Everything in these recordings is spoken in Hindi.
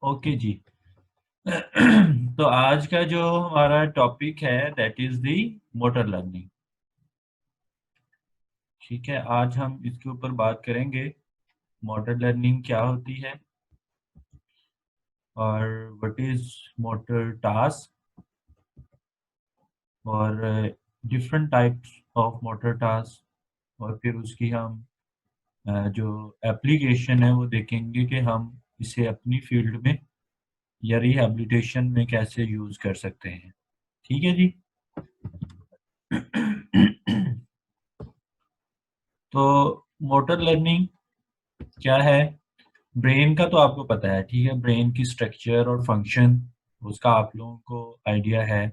ओके जी। तो आज का जो हमारा टॉपिक है that is the motor learning. ठीक है, आज हम इसके ऊपर बात करेंगे मोटर लर्निंग क्या होती है और व्हाट इज मोटर टास्क और different types of motor task, और फिर उसकी हम जो एप्लीकेशन है वो देखेंगे कि हम इसे अपनी फील्ड में या रिहैबिलिटेशन में कैसे यूज कर सकते हैं। ठीक है जी। तो मोटर लर्निंग क्या है? ब्रेन का तो आपको पता है, ठीक है, ब्रेन की स्ट्रक्चर और फंक्शन उसका आप लोगों को आइडिया है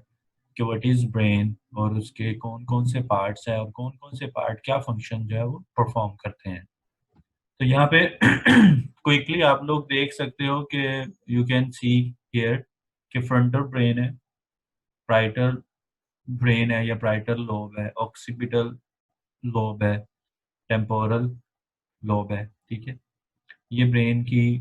कि व्हाट इज ब्रेन और उसके कौन कौन से पार्ट्स हैं और कौन कौन से पार्ट क्या फंक्शन जो है वो परफॉर्म करते हैं। तो यहाँ पे क्विकली आप लोग देख सकते हो कि यू कैन सी हियर कि फ्रंटल ब्रेन है, प्राइटल ब्रेन है या प्राइटल लोब है, ऑक्सीपिटल लोब है, टेम्पोरल लोब है। ठीक है, ये ब्रेन की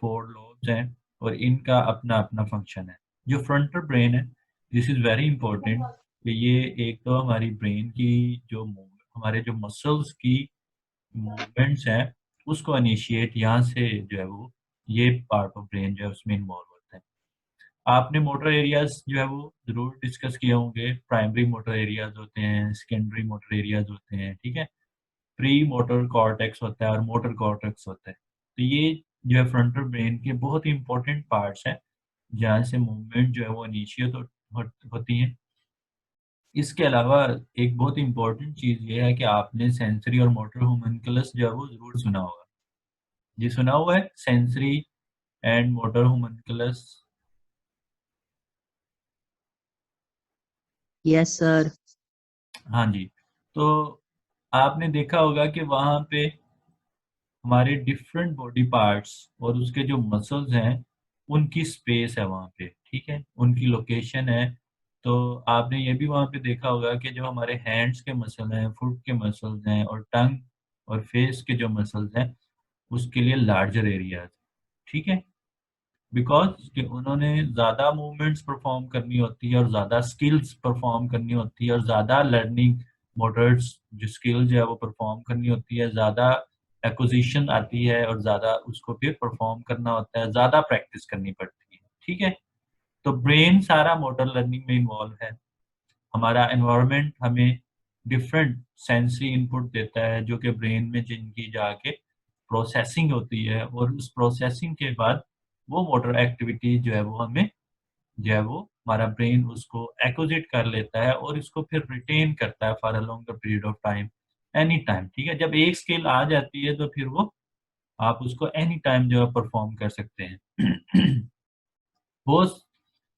4 लोब्स हैं और इनका अपना अपना फंक्शन है। जो फ्रंटल ब्रेन है, दिस इज वेरी इंपॉर्टेंट कि ये एक तो हमारी ब्रेन की जो हमारे जो मसल्स की मूवमेंट्स हैं उसको इनिशिएट यहाँ से जो है वो ये पार्ट ऑफ ब्रेन जो है उसमें इन्वॉल्व होता है। आपने मोटर एरियाज जो है वो जरूर डिस्कस किए होंगे। प्राइमरी मोटर एरियाज होते हैं, सेकेंडरी मोटर एरियाज होते हैं, ठीक है, प्री मोटर कॉर्टेक्स होता है और मोटर कॉर्टेक्स होता है। तो ये जो है फ्रंटल ब्रेन के बहुत ही इंपॉर्टेंट पार्ट्स हैं जहाँ से मूवमेंट जो है वो इनिशिएट होती है। इसके अलावा एक बहुत इंपॉर्टेंट चीज़ ये है कि आपने सेंसरी और मोटर होम्यूनकुलस जो है वो ज़रूर सुना होगा। जी सुना हुआ है, sensory and motor homunculus. Yes sir. हाँ जी। तो आपने देखा होगा कि वहाँ पे हमारे डिफरेंट बॉडी पार्ट्स और उसके जो मसल्स हैं उनकी स्पेस है वहाँ पे, ठीक है, उनकी लोकेशन है। तो आपने ये भी वहाँ पे देखा होगा कि जो हमारे हैंड्स के मसल हैं, फुट के मसल्स हैं और टंग और फेस के जो मसल्स हैं उसके लिए लार्जर एरियाज, ठीक है, बिकॉज कि उन्होंने ज़्यादा मूवमेंट्स परफॉर्म करनी होती है और ज़्यादा स्किल्स परफॉर्म करनी होती है और ज़्यादा लर्निंग मोटर्स जो स्किल जो है वो परफॉर्म करनी होती है, ज़्यादा एक्विजिशन आती है और ज़्यादा उसको फिर परफॉर्म करना होता है, ज़्यादा प्रैक्टिस करनी पड़ती है। ठीक है, तो ब्रेन सारा मोटर लर्निंग में इन्वॉल्व है। हमारा एनवायरनमेंट हमें डिफरेंट सेंसरी इनपुट देता है जो कि ब्रेन में जिनकी जाके प्रोसेसिंग होती है और उस प्रोसेसिंग के बाद वो मोटर एक्टिविटी जो है वो हमें जो है वो हमारा ब्रेन उसको एक्विजिट कर लेता है और इसको फिर रिटेन करता है for a longer period of time, any time. ठीक है, जब एक स्किल आ जाती है तो फिर वो आप उसको एनी टाइम जो है परफॉर्म कर सकते हैं। बहुत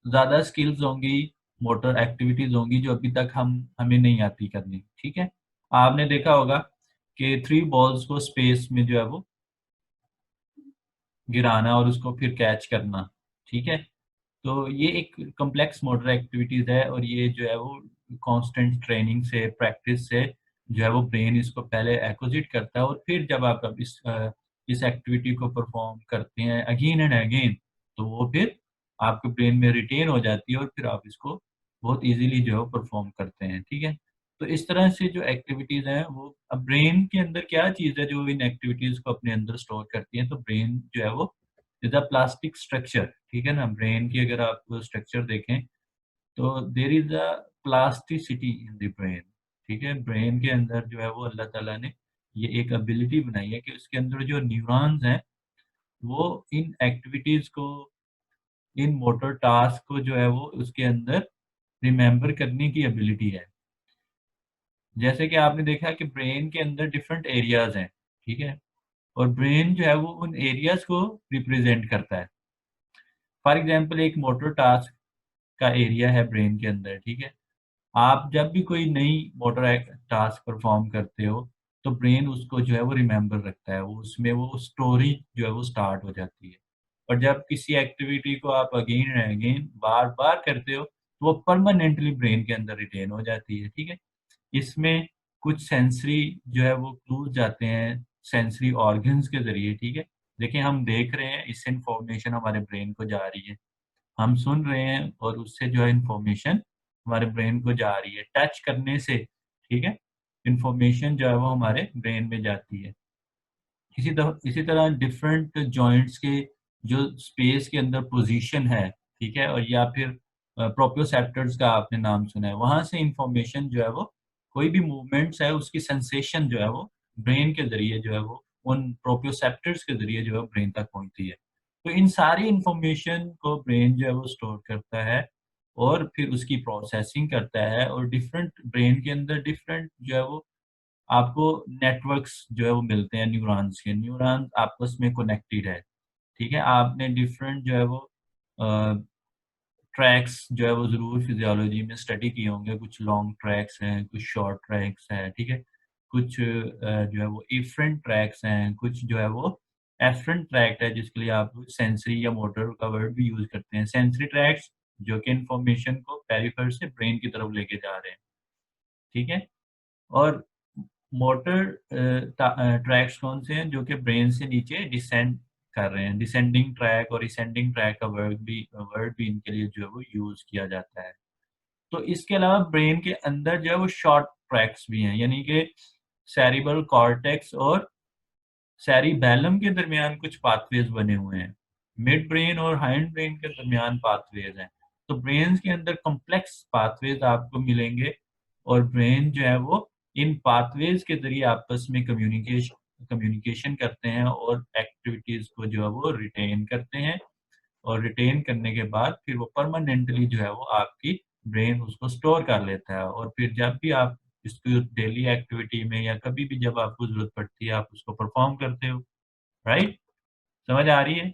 ज़्यादा स्किल्स होंगी, मोटर एक्टिविटीज़ होंगी जो अभी तक हमें नहीं आती करनी। ठीक है, आपने देखा होगा कि 3 बॉल्स को स्पेस में जो है वो गिराना और उसको फिर कैच करना, ठीक है? तो ये एक कॉम्प्लेक्स मोटर एक्टिविटीज़ है और ये जो है वो कांस्टेंट ट्रेनिंग से, प्रैक्टिस से जो है वो ब्रेन इसको पहले एक्विजिट करता है और फिर जब आप अब इस एक्टिविटी को परफॉर्म करते हैं अगेन एंड अगेन, तो वो फिर आपके ब्रेन में रिटेन हो जाती है और फिर आप इसको बहुत ईज़िली जो है वो परफॉर्म करते हैं, ठीक है? तो इस तरह से जो एक्टिविटीज़ हैं वो अब ब्रेन के अंदर क्या चीज़ है जो इन एक्टिविटीज़ को अपने अंदर स्टोर करती है, तो ब्रेन जो है वो इज़ अ प्लास्टिक स्ट्रक्चर, ठीक है ना? ब्रेन की अगर आप स्ट्रक्चर देखें तो there is a plasticity in the brain, ठीक है? ब्रेन के अंदर जो है वो अल्लाह ताला ने ये एक एबिलिटी बनाई है कि उसके अंदर जो न्यूरॉन्स हैं वो इन एक्टिविटीज़ को, इन मोटर टास्क को जो है वो उसके अंदर रिमेंबर करने की एबिलिटी है। जैसे कि आपने देखा कि ब्रेन के अंदर डिफरेंट एरियाज़ हैं, ठीक है? और ब्रेन जो है वो उन एरियाज़ को रिप्रेज़ेंट करता है। फॉर एग्ज़ाम्पल एक मोटर टास्क का एरिया है ब्रेन के अंदर, ठीक है? आप जब भी कोई नई मोटर टास्क परफॉर्म करते हो, तो ब्रेन उसको जो है वो रिमेंबर रखता है, वो उसमें वो स्टोरी जो है वो स्टार्ट हो जाती है। और जब किसी एक्टिविटी को आप अगेन एंड अगेन बार-बार करते हो, तो वो परमानेंटली ब्रेन के अंदर रिटेन हो जाती है, ठीक है? इसमें कुछ सेंसरी जो है वो क्लूज़ जाते हैं, सेंसरी ऑर्गन्स के ज़रिए, ठीक है? देखिए हम देख रहे हैं, इससे इन्फॉर्मेशन हमारे ब्रेन को जा रही है। हम सुन रहे हैं और उससे जो है इन्फॉर्मेशन हमारे ब्रेन को जा रही है। टच करने से, ठीक है, इन्फॉर्मेशन जो है वो हमारे ब्रेन में जाती है। इसी तरह डिफरेंट जॉइंट्स के जो स्पेस के अंदर पोजीशन है, ठीक है, और या फिर प्रोप्रियोसेप्टर्स का आपने नाम सुना है, वहाँ से इन्फॉर्मेशन जो है वो, कोई भी मूवमेंट्स है उसकी सेंसेशन जो है वो ब्रेन के ज़रिए जो है वो उन प्रोप्रियोसेप्टर्स के ज़रिए जो है ब्रेन तक पहुँचती है। तो इन सारी इन्फॉर्मेशन को ब्रेन जो है वो स्टोर करता है और फिर उसकी प्रोसेसिंग करता है, और डिफरेंट ब्रेन के अंदर डिफरेंट जो है वो आपको नेटवर्क्स जो है वो मिलते हैं न्यूरॉन्स के। न्यूरॉन्स आपस में कनेक्टेड है, ठीक है? आपने डिफरेंट जो है वो अ, ट्रैक्स जो है वो ज़रूर फिज़ियोलॉजी में स्टडी किए होंगे। कुछ लॉन्ग ट्रैक्स हैं, कुछ शॉर्ट ट्रैक्स हैं, ठीक है? कुछ जो है वो इफ़रेंट ट्रैक्स हैं, कुछ जो है वो एफ़रेंट ट्रैक है जिसके लिए आप सेंसरी या मोटर का वर्ड भी यूज़ करते हैं। सेंसरी ट्रैक्स जो कि इन्फॉर्मेशन को पेरिफेर से ब्रेन की तरफ लेके जा रहे हैं, ठीक है? और मोटर ट्रैक्स कौन से हैं जो कि ब्रेन से नीचे डिसेंड कर रहे हैं। डिसेंडिंग ट्रैक और असेंडिंग ट्रैक का वर्ड भी इनके लिए जो है वो यूज़ किया जाता है। तो इसके अलावा ब्रेन के अंदर जो है वो शॉर्ट ट्रैक्स भी हैं, यानी कि सेरिब्रल कॉर्टेक्स और सेरिबैलम के दरमियान कुछ पाथवेज़ बने हुए हैं। मिड ब्रेन और हाइंड ब्रेन के दरमियान पाथवेज़ हैं। तो ब्रेन के अंदर कॉम्प्लेक्स पाथवेज़ आपको मिलेंगे, और ब्रेन जो है वो इन पाथवेज़ के ज़रिए आपस में कम्युनिकेशन करते हैं और एक्टिविटीज़ को जो है वो रिटेन करते हैं, और रिटेन करने के बाद फिर वो परमानेंटली जो है वो आपकी ब्रेन उसको स्टोर कर लेता है, और फिर जब भी आप इसको डेली एक्टिविटी में या कभी भी जब आपको ज़रूरत पड़ती है, आप उसको परफ़ॉर्म करते हो, राइट? समझ आ रही है?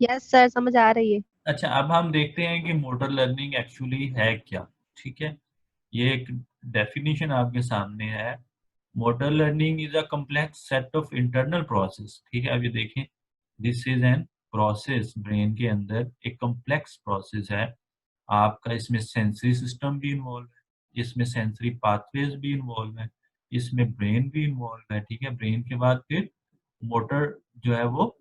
यस सर, समझ आ रही है। अच्छा, अब हम देखते हैं कि मोटर लर्निंग एक्चुअली है क्या, ठीक है? ये एक डेफिनिशन आपके सामने है। Motor learning is a complex set of internal process, ठीक है? अब ये देखें, this is an process, brain के अंदर एक कॉम्प्लेक्स प्रोसेस है। आपका इसमें सेंसरी सिस्टम भी इन्वॉल्व है, इसमें सेंसरी पाथवेज़ भी इन्वॉल्व हैं, इसमें ब्रेन भी इन्वॉल्व है, ठीक है? ब्रेन के बाद फिर मोटर जो है वो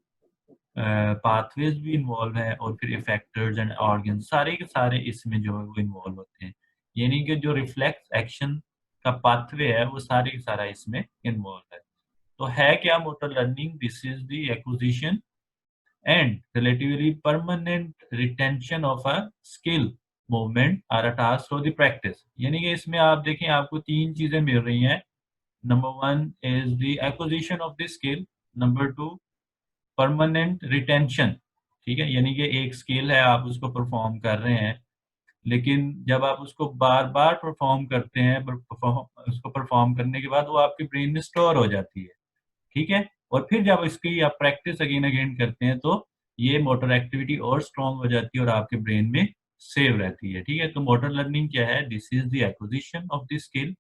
पाथवेज़ भी इन्वॉल्व हैं, और फिर इफेक्टर्स एंड ऑर्गन्स सारे के सारे इसमें जो है वो इन्वॉल्व होते हैं। यानी कि जो रिफ्लेक्स एक्शन का पाथवे है वो सारे का सारा इसमें इन्वॉल्व है। तो है क्या motor learning? This is the acquisition and relatively permanent retention of a skill, movement or a task through the practice. यानी कि इसमें आप देखें, आपको 3 चीज़ें मिल रही हैं। Number 1 is the acquisition of the skill, number 2 permanent retention, ठीक है? यानी कि एक स्किल है, आप उसको परफॉर्म कर रहे हैं, लेकिन जब आप उसको बार-बार परफॉर्म करते हैं, उसको परफॉर्म करने के बाद वो आपके ब्रेन में स्टोर हो जाती है, ठीक है? और फिर जब इसकी आप प्रैक्टिस अगेन अगेन करते हैं, तो ये मोटर एक्टिविटी और स्ट्रॉन्ग हो जाती है और आपके ब्रेन में सेव रहती है, ठीक है? तो मोटर लर्निंग क्या है? This is the acquisition of the skill,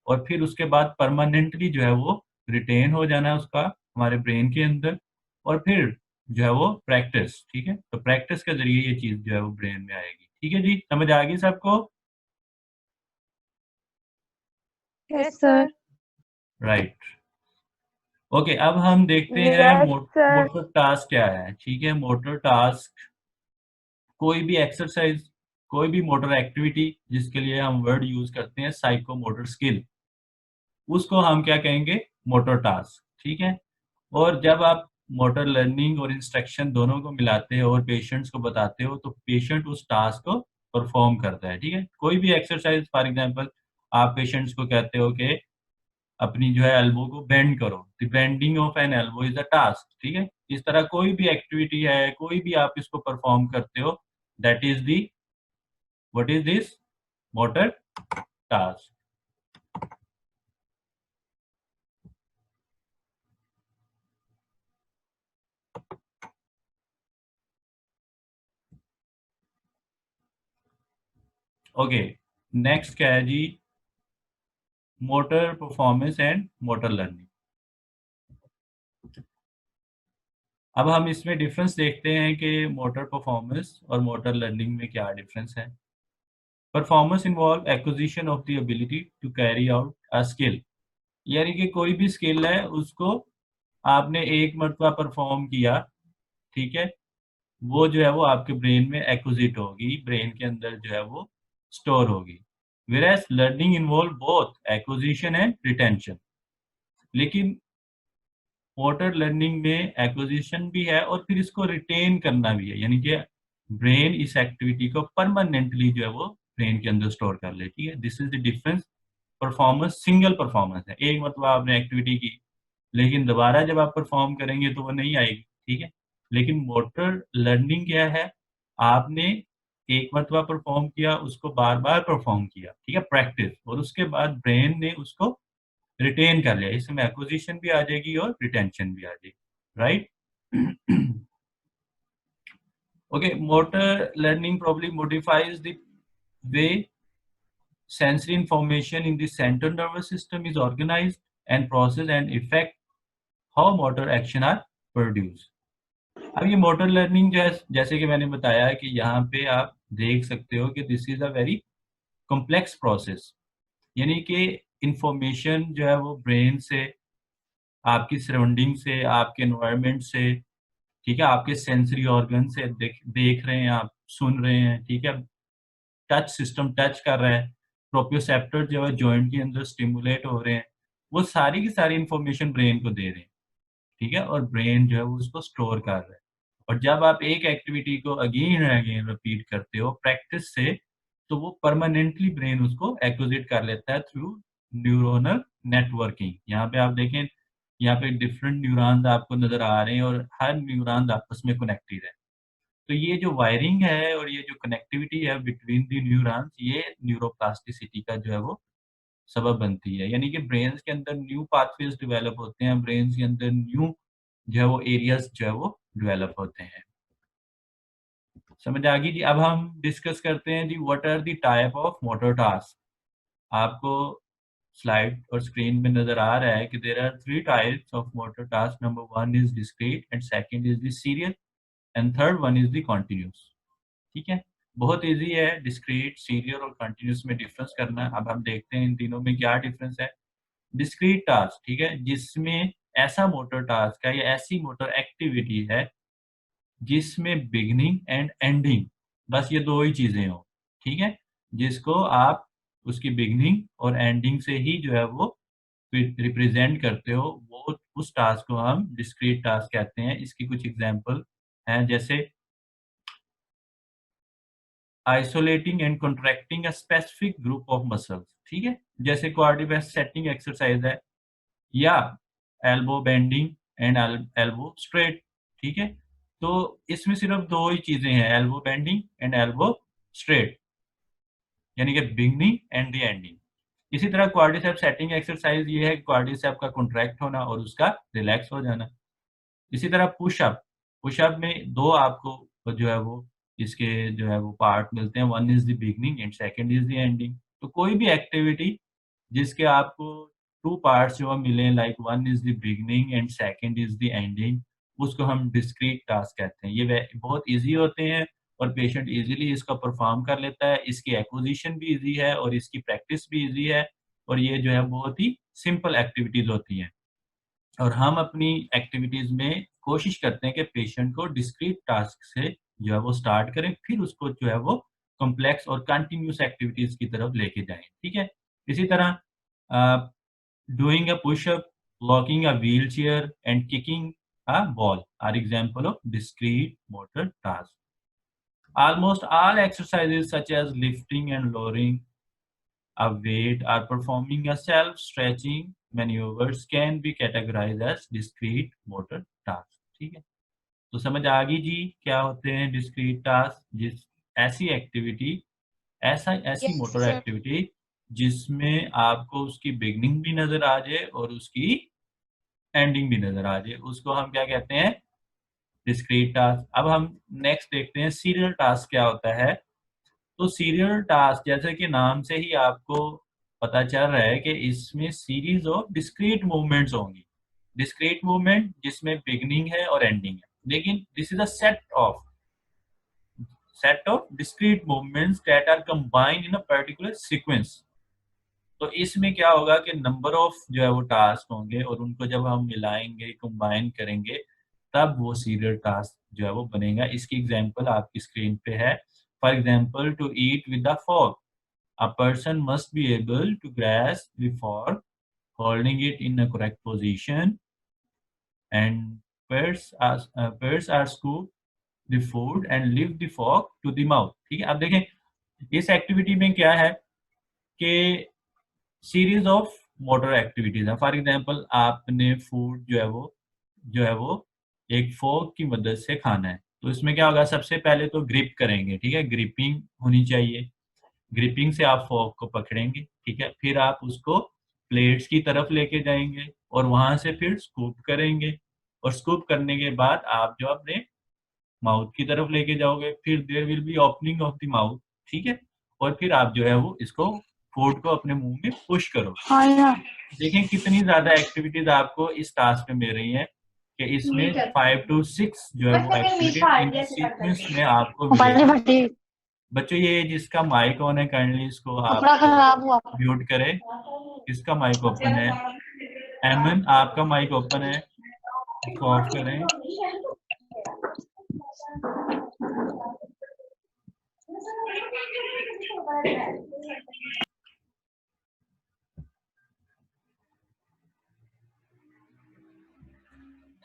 और फिर उसके बाद परमानेंटली जो है वो रिटेन हो जाना है उसका हमारे ब्रेन के अंदर, और फिर जो है वो प्रैक्टिस, ठीक है? तो प्रैक्टिस के ज़रिए ये चीज़ जो है वो ब्रेन में आएगी। ठीक है जी, समझ आ गई सबको? Yes yes sir. Sir. Right. Okay, अब हम देखते हैं यस सर। मोटर टास्क क्या है, ठीक है? मोटर टास्क कोई भी एक्सरसाइज़, कोई भी मोटर एक्टिविटी जिसके लिए हम वर्ड यूज़ करते हैं साइकोमोटर स्किल, उसको हम क्या कहेंगे? मोटर टास्क, ठीक है? और जब आप मोटर लर्निंग और इंस्ट्रक्शन दोनों को मिलाते हो और पेशेंट्स को बताते हो, तो पेशेंट उस टास्क को परफॉर्म करता है, ठीक है? कोई भी एक्सरसाइज फॉर एग्जांपल, आप पेशेंट्स को कहते हो कि अपनी जो है एल्बो को बेंड करो, the bending of N elbow is a task, ठीक है? इस तरह कोई भी एक्टिविटी है, कोई भी आप इसको परफॉर्म करते हो, that is the, what is this? Motor task. Okay, next क्या है जी? Motor performance and motor learning. अब हम इसमें डिफरेंस देखते हैं कि मोटर परफॉर्मेंस और मोटर लर्निंग में क्या डिफरेंस है। Performance involve acquisition of the ability to carry out a skill, यानी कि कोई भी स्किल है उसको आपने एक मरतबा परफॉर्म किया, ठीक है, वो जो है वो आपके ब्रेन में एक्विजिट होगी, ब्रेन के अंदर जो है वो स्टोर होगी। Whereas learning involve both acquisition and retention, लेकिन मोटर लर्निंग में एक्विजिशन भी है और फिर इसको रिटेन करना भी है, यानी कि ब्रेन इस एक्टिविटी को परमानेंटली जो है वो ब्रेन के अंदर स्टोर कर लेती है। This is the difference. Performance single performance है, एक मतलब आपने एक्टिविटी की, लेकिन दोबारा जब आप परफॉर्म करेंगे तो वो नहीं आएगी, ठीक है। लेकिन मोटर लर्निंग क्या है, आपने एक मरतबा परफॉर्म किया, उसको बार बार परफॉर्म किया, ठीक है, प्रैक्टिस, और उसके बाद ब्रेन ने उसको रिटेन कर लिया, इसमें एक्विजिशन भी आ जाएगी और रिटेंशन भी आ जाएगी, right. Okay, motor learning probably modifies the way sensory information in the central nervous system is organized and processed and affect how motor action are produced. अब ये मोटर लर्निंग जो है, जैसे कि मैंने बताया कि यहाँ पे आप देख सकते हो कि this is a very complex process, यानी कि इंफॉर्मेशन जो है वो ब्रेन से, आपकी सराउंडिंग से, आपके एनवायरनमेंट से, ठीक है, आपके सेंसरी ऑर्गन से देख रहे हैं आप, सुन रहे हैं, ठीक है, टच सिस्टम टच कर रहा है, प्रोप्रियोसेप्टर जो है जॉइंट के अंदर स्टिमुलेट हो रहे हैं, वो सारी की सारी इंफॉर्मेशन ब्रेन को दे रहे हैं, ठीक है, और ब्रेन जो है वो उसको स्टोर कर रहा है। और जब आप एक एक्टिविटी को अगेन एंड अगेन रिपीट करते हो प्रैक्टिस से, तो वो परमानेंटली ब्रेन उसको एक्विजिट कर लेता है थ्रू न्यूरोनल नेटवर्किंग। यहाँ पे आप देखें, यहाँ पे डिफरेंट न्यूरॉन्स आपको नजर आ रहे हैं और हर न्यूरॉन आपस में कनेक्टेड है। तो ये जो वायरिंग है और ये जो कनेक्टिविटी है बिटवीन द न्यूरॉन्स, ये न्यूरोप्लास्टिसिटी का जो है वो सबब बनती है, यानी कि ब्रेन के अंदर न्यू पाथवेज डेवलप होते हैं, ब्रेन के अंदर न्यू जो है वो एरियाज जो है वो डेवलप होते हैं। समझ आ गई जी। अब हम डिस्कस करते हैं जी what are the type of motor task. आपको स्लाइड और स्क्रीन में नजर आ रहा है कि there are three types of motor task. Number one is discrete and second is the serial and third one is the continuous, ठीक है। बहुत इजी है डिस्क्रीट, सीरियल और कंटिन्यूस में डिफरेंस करना। अब हम देखते हैं इन तीनों में क्या डिफरेंस है। डिस्क्रीट टास्क, ठीक है, जिसमें ऐसा मोटर टास्क है या ऐसी मोटर एक्टिविटी है जिसमें बिगनिंग एंड एंडिंग, बस ये दो ही चीजें हो, ठीक है, जिसको आप उसकी बिगनिंग और एंडिंग से ही जो है वो रिप्रेजेंट करते हो, वो उस टास्क को हम डिस्क्रीट टास्क कहते हैं। इसकी कुछ एग्जांपल हैं, जैसे isolating and contracting a specific group of muscles, ठीक है, जैसे क्वाड्रिसेप्स सेटिंग एक्सरसाइज है, या elbow bending and elbow straight, ठीक है। तो इसमें सिर्फ दो ही चीजें हैं, elbow bending and elbow straight, यानी कि बिगनिंग एंड द एंडिंग। इसी तरह क्वाड्रिसेप सेटिंग एक्सरसाइज ये है क्वाड्रिसेप का कॉन्ट्रैक्ट होना और उसका रिलैक्स हो जाना। इसी तरह पुशअप, पुशअप में दो आपको जो है वो इसके जो है वो पार्ट मिलते हैं, one is the beginning and second is the ending. तो कोई भी एक्टिविटी जिसके आपको टू पार्ट्स जो मिले, like one is the beginning and second is the ending, उसको हम डिस्क्रीट टास्क कहते हैं। ये बहुत इजी होते हैं और पेशेंट इजीली इसका परफॉर्म कर लेता है, इसकी एक्विजिशन भी इजी है और इसकी प्रैक्टिस भी इजी है, और ये जो है बहुत ही सिंपल एक्टिविटीज होती हैं। और हम अपनी एक्टिविटीज में कोशिश करते हैं कि पेशेंट को डिस्क्रीट टास्क से जो है वो स्टार्ट करें, फिर उसको जो है वो कॉम्प्लेक्स और कंटिन्यूस एक्टिविटीज की तरफ लेके जाएं, ठीक है। इसी तरह doing a pushup, locking a wheel chair and kicking a ball are example of discrete motor task. Almost all exercises such as lifting and lowering a weight or performing a self-stretching maneuvers can be categorized as discrete motor tasks, ठीक है। तो समझ आ गई जी क्या होते हैं डिस्क्रीट टास्क, जिस ऐसी एक्टिविटी, ऐसी यस मोटर सर। एक्टिविटी जिसमें आपको उसकी बिगनिंग भी नजर आ जाए और उसकी एंडिंग भी नजर आ जाए, उसको हम क्या कहते हैं, डिस्क्रीट टास्क। अब हम नेक्स्ट देखते हैं सीरियल टास्क क्या होता है। तो सीरियल टास्क जैसे कि नाम से ही आपको पता चल रहा है कि इसमें सीरीज ऑफ डिस्क्रीट मूवमेंट्स होंगी। डिस्क्रीट मूवमेंट जिसमें बिगनिंग है और एंडिंग है, लेकिन this is a set of set of discrete movements that are combined in a particular sequence. तो इसमें क्या होगा कि नंबर ऑफ जो है वो टास्क होंगे और उनको जब हम मिलाएंगे कंबाइन करेंगे तब वो सीरियल टास्क जो है वो बनेगा। इसकी एग्जांपल आपकी स्क्रीन पे है। For example, to eat with the fork, a person must be able to grasp the fork, holding it in a correct position, and pairs are scoop the food and lift the fork to the mouth। ठीक है, अब देखें इस एक्टिविटी में क्या है कि सीरीज ऑफ मोटर एक्टिविटीज है। फॉर एग्जांपल, आपने फूड जो है वो एक फोर्क की मदद से खाना है। तो इसमें क्या होगा, सबसे पहले तो ग्रिप करेंगे, ठीक है, ग्रिपिंग होनी चाहिए। ग्रिपिंग से आप फोर्क को पकड़ेंगे, ठीक है, फिर आप उसको प्लेट्स की तरफ लेके जाएंगे और वहां से फिर स्कूप करेंगे और स्कूप करने के बाद आप जो अपने माउथ की तरफ लेके जाओगे, फिर there will be opening of the mouth, ठीक है, और फिर आप जो है वो इसको फूड को अपने मुंह में पुश करो। हाँ यार। देखें कितनी ज्यादा एक्टिविटीज आपको इस टास्क में मिल रही हैं कि इसमें 5 to 6 जो है वो एक्टिविटीज इन सीक्वेंस में आपको पानी मिलेगी। भटी बच्चों, ये जिसका माइक ऑन है काइंडली इसको आप कपड़ा खराब हुआ। म्यूट करें। किसका माइक ओपन है? एमन, आपका माइक ओपन है, इसको ऑफ करें।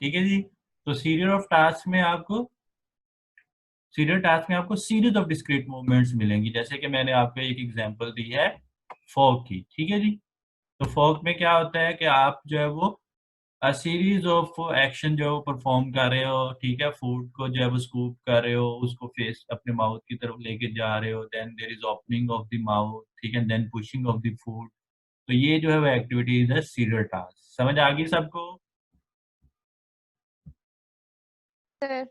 ठीक है जी। तो सीरियल टास्क में आपको सीरीज ऑफ डिस्क्रीट मूवमेंट्स मिलेंगी, जैसे कि मैंने आपको एक एग्जांपल दी है फॉग की। ठीक है जी। तो फॉग में क्या होता है कि आप जो है वो सीरीज ऑफ एक्शन जो है वो परफॉर्म कर रहे हो, ठीक है, फूड को जो है वो स्कूप कर रहे हो, उसको फेस अपने माउथ की तरफ लेके जा रहे हो, then there is opening of the mouth, ठीक है, then pushing of the food. तो ये जो है वो एक्टिविटीज है सीरियल टास्क। समझ आ गई सबको? Sir.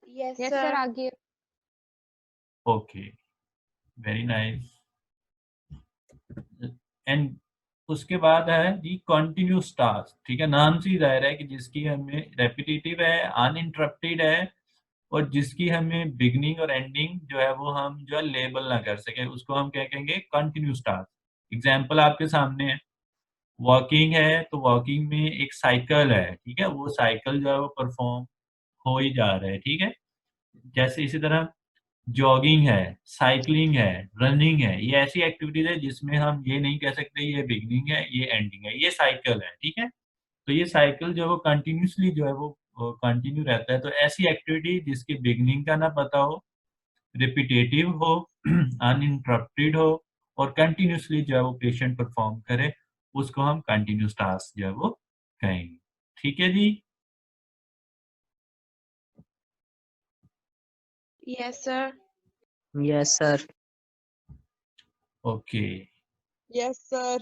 Yes yes sir, sir. आगे। Okay, very nice. एंड उसके बाद है जी कंटिन्यूस टास्क। ठीक है, नाम से ही जाहिर है कि जिसकी हमें रेपिटेटिव है, अनइंटरप्टेड है, और जिसकी हमें बिगनिंग और एंडिंग जो है वो हम जो है लेबल ना कर सके, उसको हम क्या कहेंगे, कंटिन्यूस टास्क। एग्जाम्पल आपके सामने है, वॉकिंग है तो वॉकिंग में एक साइकिल है, ठीक है, वो साइकिल जो है वो परफॉर्म हो ही जा रहा है, ठीक है। जैसे इसी तरह जॉगिंग है, साइकिलिंग है, रनिंग है, ये ऐसी एक्टिविटीज है जिसमें हम ये नहीं कह सकते ये बिगनिंग है, ये एंडिंग है, ये साइकिल है, ठीक है। तो ये साइकिल जो है वो कंटिन्यूसली जो है वो कंटिन्यू रहता है। तो ऐसी एक्टिविटी जिसकी बिगनिंग का ना पता हो, रिपीटेटिव हो, अनइंटरप्टेड हो, और कंटिन्यूसली जो है वो पेशेंट परफॉर्म करे, उसको हम कंटिन्यूस टास्क जो है वो कहेंगे। ठीक है जी। Yes sir. Yes sir. Okay, yes sir.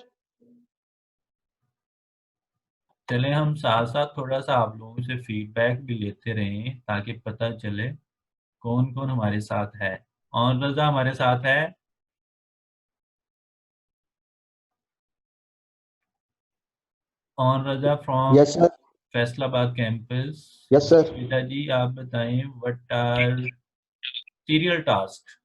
चले हम साथ साथ थोड़ा सा आप लोगों से फीडबैक भी लेते रहें ताकि पता चले कौन कौन हमारे साथ है। और रजा हमारे साथ है? और Raza from yes sir. Faisalabad campus. Yes sir. पिताजी आप बताएं, what are serial task?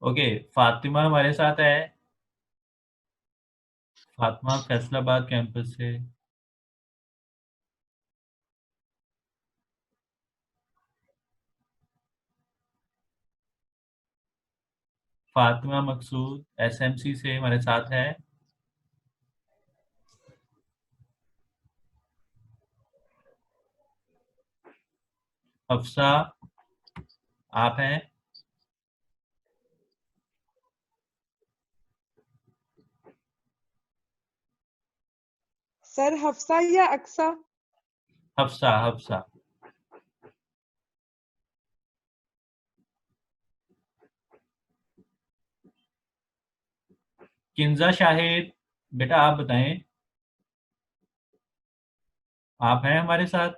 Okay, Fatima हमारे साथ है। फातिमा फैसलाबाद कैंपस से। फातिमा मकसूद एसएमसी से हमारे साथ है। हफ्सा आप हैं? सर हफ्सा या अक्सा? हफ्सा, हफ्सा। किंजा शाहिद, बेटा आप बताएं, आप हैं हमारे साथ?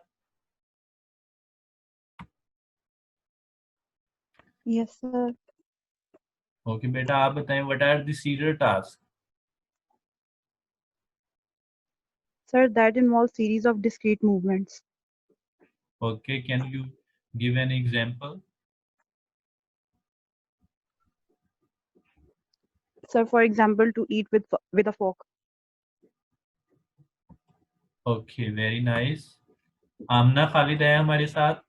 Yes, sir. ओके बेटा, आप बताएं what are the serial task? Sir, that involves series of discrete movements. Okay, can you give an example? Sir, for example, to eat with a fork. Okay, very nice. Amna Khalid है हमारे साथ।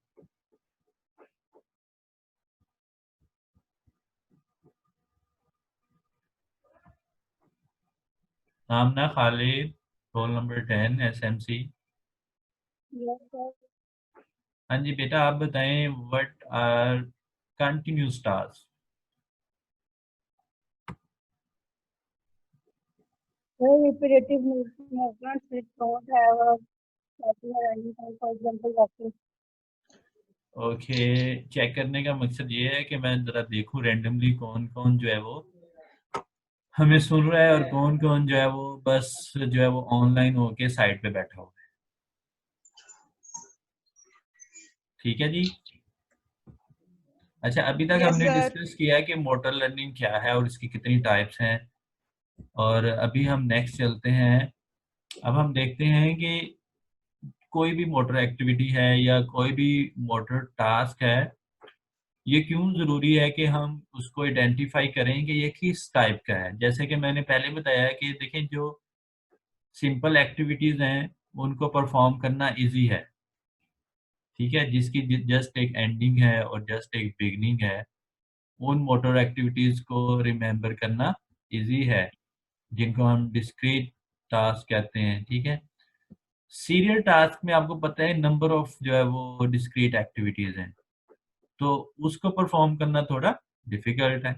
Amna Khalid, roll number 10 SMC। Yes, sir. हाँ जी बेटा, आप बताएं what are continuous task? Repetitive movements which don't have a starting or ending time, for example, walking. Okay, check करने का मकसद ये है कि मैं जरा देखूं रैंडमली कौन कौन जो है वो हमें सुन रहा है और कौन कौन जो है वो बस जो है वो ऑनलाइन होके साइड पे बैठा हुआ है। ठीक है जी। अच्छा, अभी तक Yes, हमने sir. डिस्कस किया कि मोटर लर्निंग क्या है और इसकी कितनी टाइप्स हैं, और अभी हम नेक्स्ट चलते हैं। अब हम देखते हैं कि कोई भी मोटर एक्टिविटी है या कोई भी मोटर टास्क है, ये क्यों ज़रूरी है कि हम उसको आइडेंटिफाई करें कि ये किस टाइप का है। जैसे कि मैंने पहले बताया कि देखें, जो सिंपल एक्टिविटीज़ हैं उनको परफॉर्म करना इजी है, ठीक है, जिसकी जस्ट एक एंडिंग है और जस्ट एक बिगनिंग है, उन मोटर एक्टिविटीज़ को रिमेंबर करना इजी है, जिनको हम डिस्क्रीट टास्क कहते हैं। ठीक है, सीरियल टास्क में आपको पता है नंबर ऑफ जो है वो डिस्क्रीट एक्टिविटीज़ हैं, तो उसको परफॉर्म करना थोड़ा डिफिकल्ट है,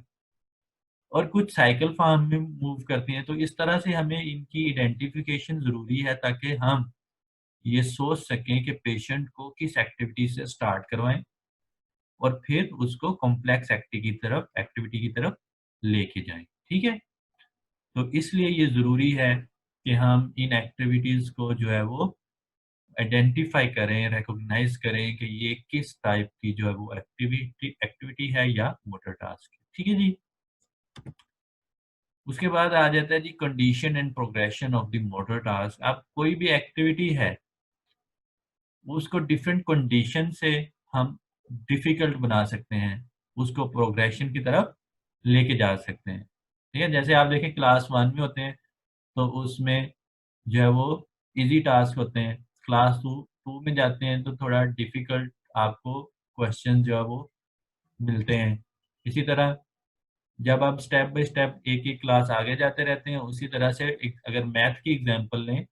और कुछ साइकिल फॉर्म में मूव करती हैं। तो इस तरह से हमें इनकी आइडेंटिफिकेशन ज़रूरी है ताकि हम ये सोच सकें कि पेशेंट को किस एक्टिविटी से स्टार्ट करवाएं और फिर उसको कॉम्प्लेक्स एक्टिविटी की तरफ लेके जाएं। ठीक है, तो इसलिए ये ज़रूरी है कि हम इन एक्टिविटीज़ को जो है वो आइडेंटिफाई करें, रिकॉग्नाइज करें कि ये किस टाइप की जो है वो एक्टिविटी है या मोटर टास्क है। ठीक है जी। उसके बाद आ जाता है जी condition and progression of the motor task. अब कोई भी एक्टिविटी है उसको डिफरेंट कंडीशन से हम डिफिकल्ट बना सकते हैं, उसको प्रोग्रेशन की तरफ लेके जा सकते हैं। ठीक है, जैसे आप देखें क्लास 1 में होते हैं तो उसमें जो है वो इजी टास्क होते हैं, क्लास टू में जाते हैं तो थोड़ा डिफिकल्ट आपको क्वेश्चन जो है वो मिलते हैं। इसी तरह जब आप स्टेप बाय स्टेप एक एक क्लास आगे जाते रहते हैं, उसी तरह से एक अगर मैथ की एग्जांपल लें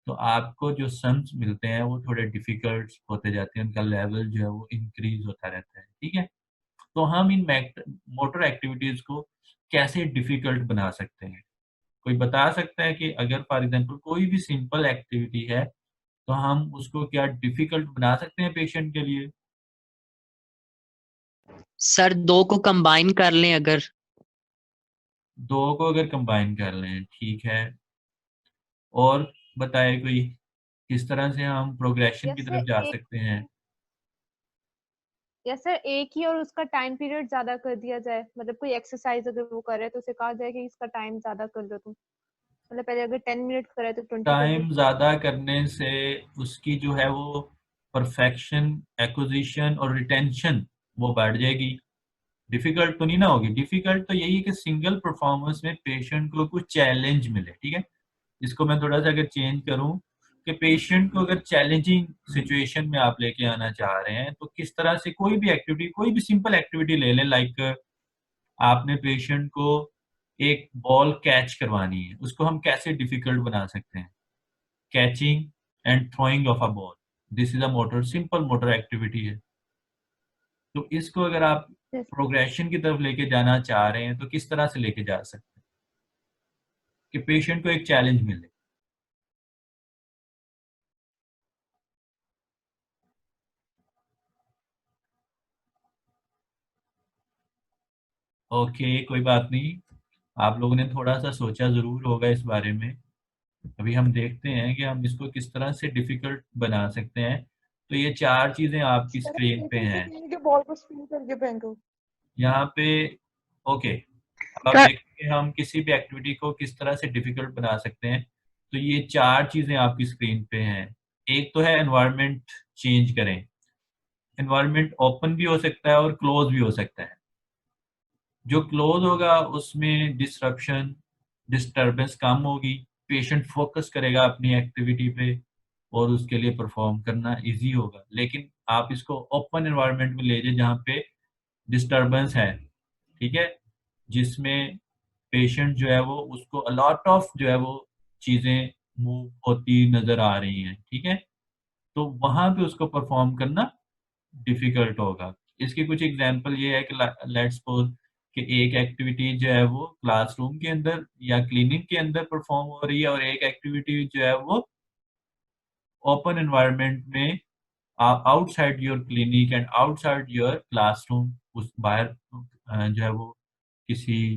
तो आपको जो सम्स मिलते हैं वो थोड़े डिफिकल्ट होते जाते हैं, उनका लेवल जो है वो इंक्रीज होता रहता है। ठीक है, तो हम इन मोटर एक्टिविटीज को कैसे डिफिकल्ट बना सकते हैं? कोई बता सकता है कि अगर फॉर एग्जांपल कोई भी सिंपल एक्टिविटी है तो हम उसको क्या डिफिकल्ट बना सकते हैं पेशेंट के लिए? सर दो को कंबाइन कर लें अगर। दो को अगर कंबाइन कर लें, ठीक है। और बताए कोई किस तरह से हम प्रोग्रेशन की जैसे तरफ जा एक सकते हैं? या सर एक ही और उसका टाइम पीरियड ज्यादा कर दिया जाए, मतलब कोई एक्सरसाइज अगर वो करे तो उसे कहा जाए कि इसका टाइम ज्यादा कर दो तुम, मतलब पहले अगर 10 मिनट करे तो 20 कर दो। टाइम ज़्यादा करने से उसकी जो है वो परफेक्शन, एक्विजिशन और रिटेंशन वो बढ़ जाएगी। डिफिकल्ट तो नहीं ना होगी। डिफिकल्ट तो यही है कि सिंगल परफॉर्मेंस में पेशेंट को कुछ चैलेंज मिले। ठीक है, इसको मैं थोड़ा सा अगर चेंज करूं कि पेशेंट को अगर चैलेंजिंग सिचुएशन में आप लेके आना चाह रहे हैं तो किस तरह से कोई भी एक्टिविटी, कोई भी सिंपल एक्टिविटी ले लें, लाइक आपने पेशेंट को एक बॉल कैच करवानी है, उसको हम कैसे डिफिकल्ट बना सकते हैं? Catching and throwing of a ball, this is a motor, simple motor activity है। तो इसको अगर आप Yes. प्रोग्रेशन की तरफ लेके जाना चाह रहे हैं तो किस तरह से लेके जा सकते हैं कि पेशेंट को एक चैलेंज मिले? ओके, कोई बात नहीं, आप लोगों ने थोड़ा सा सोचा ज़रूर होगा इस बारे में। अभी हम देखते हैं कि हम इसको किस तरह से डिफ़िकल्ट बना सकते हैं। तो ये 4 चीज़ें आपकी सर, स्क्रीन पे पेशेंट से हैं। कहेंगे बॉल को स्पिन करके फेंको। यहाँ पे ओके, अब आप सर देखेंगे हम किसी भी एक्टिविटी को किस तरह से डिफिकल्ट बना सकते हैं। तो ये 4 चीजें आपकी स्क्रीन पे हैं। एक तो है एनवायरनमेंट चेंज करें। एनवायरनमेंट ओपन भी हो सकता है और क्लोज भी हो सकता है। जो क्लोज होगा उसमें डिस्टरबेंस कम होगी, पेशेंट फोकस करेगा अपनी एक्टिविटी पे और उसके लिए परफॉर्म करना इजी होगा। लेकिन आप इसको ओपन एनवायरनमेंट में ले जाए जहाँ पे डिस्टरबेंस है, ठीक है, जिसमें पेशेंट जो है वो उसको अलॉट ऑफ जो है वो चीजें मूव होती नजर आ रही हैं, ठीक है, तो वहां पे उसको परफॉर्म करना डिफिकल्ट होगा। इसकी कुछ एग्जांपल ये है कि लेट्स सपोज कि एक एक्टिविटी जो है वो क्लासरूम के अंदर या क्लिनिक के अंदर परफॉर्म हो रही है और एक एक्टिविटी जो है वो ओपन एनवायरनमेंट में outside your clinic and outside your classroom, उस बाहर जो है वो किसी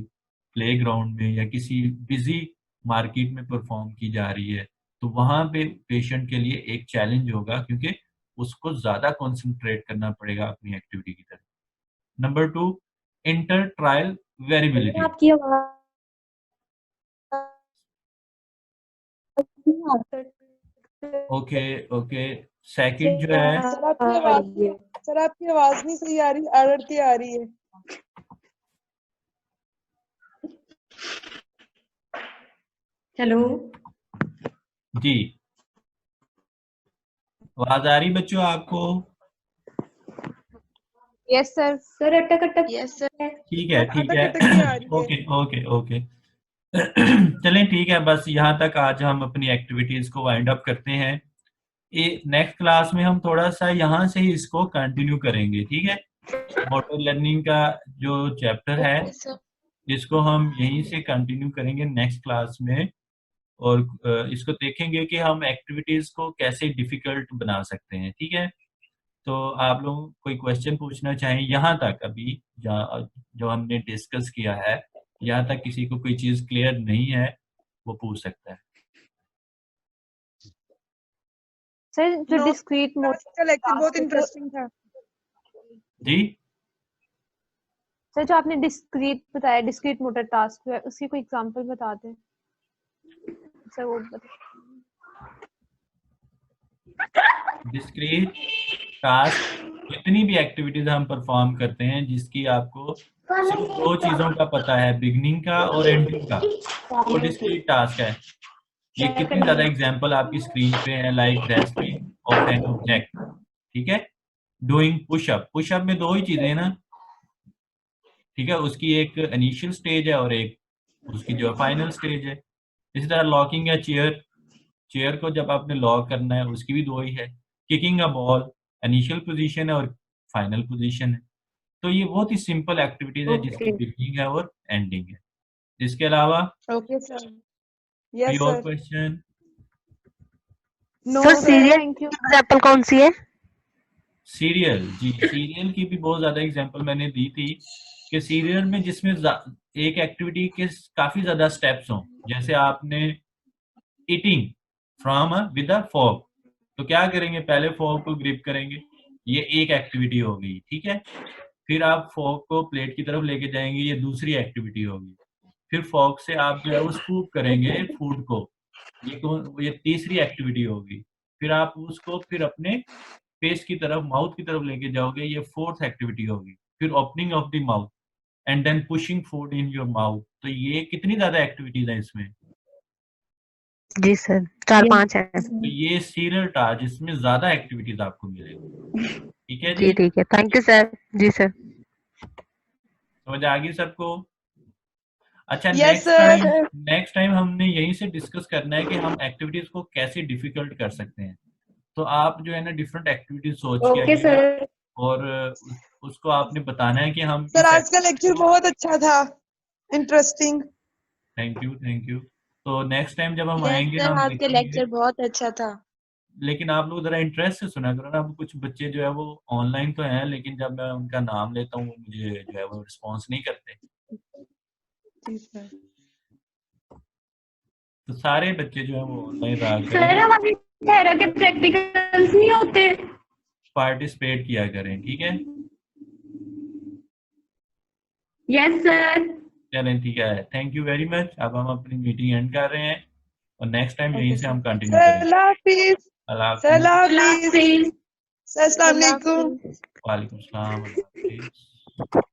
प्लेग्राउंड में या किसी बिजी मार्केट में परफॉर्म की जा रही है। तो वहां पे पेशेंट के लिए एक चैलेंज होगा क्योंकि उसको ज्यादा कंसंट्रेट करना पड़ेगा अपनी एक्टिविटी की तरफ। Number 2, inter trial variability. आपकी आवाज ओके ओके, सेकंड जो है सर आपकी आवाज नहीं सही आ रही, अड़ती आ रही है। हेलो जी, आवाज आ रही बच्चों आपको? Yes sir. सर अटक अटक यस सर, ठीक है ठीक है, अटक के आ रही है। Okay okay okay. चलें ठीक है, बस यहाँ तक आज हम अपनी एक्टिविटीज को वाइंड अप करते हैं। नेक्स्ट क्लास में हम थोड़ा सा यहाँ से ही इसको कंटिन्यू करेंगे, ठीक है। मोटर लर्निंग का जो चैप्टर है इसको हम यहीं से कंटिन्यू करेंगे नेक्स्ट क्लास में और इसको देखेंगे कि हम एक्टिविटीज को कैसे डिफिकल्ट बना सकते हैं, ठीक है। तो आप लोग कोई क्वेश्चन पूछना चाहें यहाँ तक, अभी जो हमने डिस्कस किया है यहाँ तक किसी को कोई चीज क्लियर नहीं है वो पूछ सकता है। सर जो No, डिस्क्रीट आज का लेक्चर बहुत इंटरेस्टिंग था। जी, सर जो आपने डिस्क्रीट बताया, डिस्क्रीट मोटर टास्क है, उसकी कोई एग्जांपल बता दें सर। वो डिस्क्रीट टास्क जितनी भी एक्टिविटीज हम परफॉर्म करते हैं जिसकी आपको सिर्फ 2 चीजों का पता है, बिगनिंग का और एंडिंग का, वो डिस्क्रीट टास्क है। ये कितनी ज्यादा एग्जांपल आपकी स्क्रीन पे है, like resting of an object, ठीक है, डूइंग पुशअप। पुशअप में 2 ही चीजें हैं ना, ठीक है, उसकी एक इनिशियल स्टेज है और एक उसकी जो फाइनल स्टेज है। इसी तरह लॉकिंग या चेयर को जब आपने लॉक करना है उसकी भी 2 ही है। Kicking a ball initial position है और फाइनल पोजीशन है। तो ये बहुत ही सिंपल एक्टिविटीज है जिसकी बिगिनिंग है और एंडिंग है। इसके अलावा ओके सर। कोई यस और sir. Question? No sir sir. Serial thank you. Example कौन सी है? सीरियल, जी सीरियल की भी बहुत ज्यादा एग्जांपल मैंने दी थी कि सीरियल में जिसमें एक एक्टिविटी के काफी ज्यादा स्टेप्स हों, जैसे आपने eating from with a fork, तो क्या करेंगे, पहले फोर्क को ग्रिप करेंगे, ये एक एक्टिविटी हो गई, ठीक है। फिर आप फोर्क को प्लेट की तरफ लेके जाएंगे, ये दूसरी एक्टिविटी होगी। फिर फोर्क से आप जो है वो स्कूप करेंगे फूड को, ये तीसरी एक्टिविटी होगी। फिर आप उसको फिर अपने फेस की तरफ, माउथ की तरफ लेके जाओगे, ये 4th एक्टिविटी होगी। फिर opening of the mouth and then pushing food in your mouth. तो ये कितनी ज्यादा एक्टिविटीज है इसमें। जी सर 4-5 है। तो ये सीरियल टास्क जिसमें ज्यादा एक्टिविटीज आपको मिलेगी, ठीक है जी। जी ठीक है, थैंक यू सर। जी सर। समझ आ गई सबको? अच्छा, यस सर। नेक्स्ट टाइम हमने यहीं से डिस्कस करना है कि हम एक्टिविटीज को कैसे डिफिकल्ट कर सकते हैं। तो आप जो है ना डिफरेंट एक्टिविटीज सोच के ओके आइएगा सर। और उसको आपने बताना है कि हम सर आज का लेक्चर बहुत अच्छा था, इंटरेस्टिंग। Thank you. तो नेक्स्ट टाइम जब हम यस आएंगे सर, हम आज का देखेंगे, लेक्चर बहुत अच्छा था। लेकिन आप लोग जरा इंटरेस्ट से सुना करो ना। अब कुछ बच्चे जो है वो ऑनलाइन तो हैं लेकिन जब मैं उनका नाम लेता हूँ वो मुझे जो है वो रिस्पॉन्स नहीं करते। जी सर। तो सारे बच्चे जो है वो ऑनलाइन रहा सर करें, हमारे ठहरा के प्रैक्टिकल्स नहीं होते। पार्टिसिपेट किया करें, ठीक है। Yes sir. चलें ठीक है, थैंक यू वेरी मच। अब हम अपनी मीटिंग एंड कर रहे हैं और नेक्स्ट टाइम Okay, यहीं से sir. हम कंटिन्यू सर करेंगे। अल्लाह हाफिज। अल्लाह सर अल्लाह हाफिज। अल्लाह हाफिज। हाफिज। सर अस्सलाम Allah वालेकुम। Hafiz. वालेकुम सलाम। अल्लाह हाफिज।